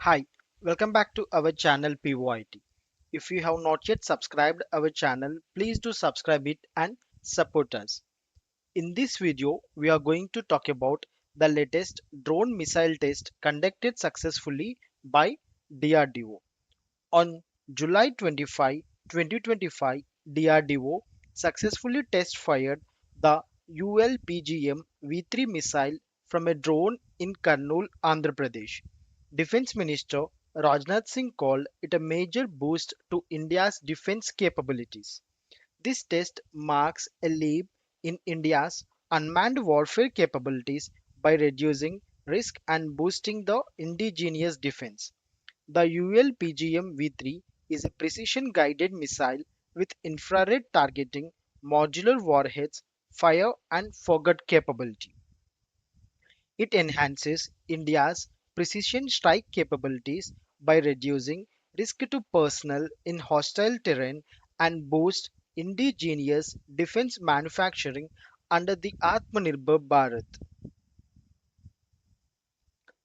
Hi, welcome back to our channel PYT. If you have not yet subscribed our channel, please do subscribe it and support us. In this video, we are going to talk about the latest drone missile test conducted successfully by DRDO. On July 25, 2025, DRDO successfully test fired the ULPGM V3 missile from a drone in Kurnool, Andhra Pradesh. Defense Minister Rajnath Singh called it a major boost to India's defense capabilities. This test marks a leap in India's unmanned warfare capabilities by reducing risk and boosting the indigenous defense. The ULPGM V3 is a precision guided missile with infrared targeting, modular warheads, fire and forget capability. It enhances India's precision strike capabilities by reducing risk to personnel in hostile terrain and boosts indigenous defense manufacturing under the Aatmanirbhar Bharat.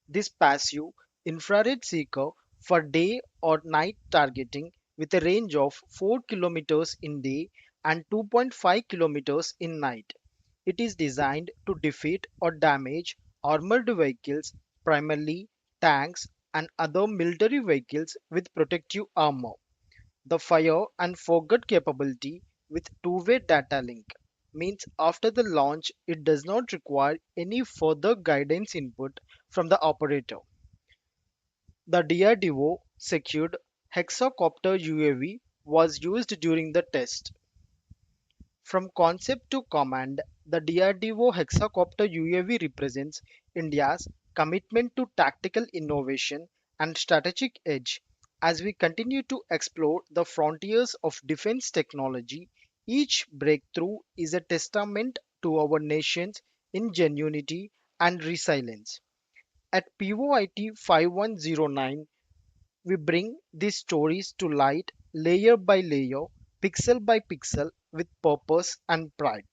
This passive infrared seeker for day or night targeting with a range of 4 kilometers in day and 2.5 kilometers in night. It is designed to defeat or damage armored vehicles, primarily tanks and other military vehicles with protective armor. The fire and forget capability with two-way data link means after the launch it does not require any further guidance input from the operator. The DRDO secured Hexacopter UAV was used during the test. From concept to command, the DRDO Hexacopter UAV represents India's commitment to tactical innovation and strategic edge. As we continue to explore the frontiers of defense technology, each breakthrough is a testament to our nation's ingenuity and resilience. At POIT 5109, we bring these stories to light layer by layer, pixel by pixel, with purpose and pride.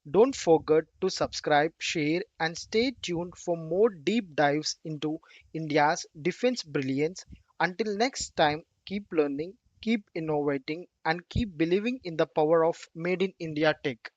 Don't forget to subscribe, share, and stay tuned for more deep dives into India's defense brilliance. Until next time, keep learning, keep innovating, and keep believing in the power of Made in India tech.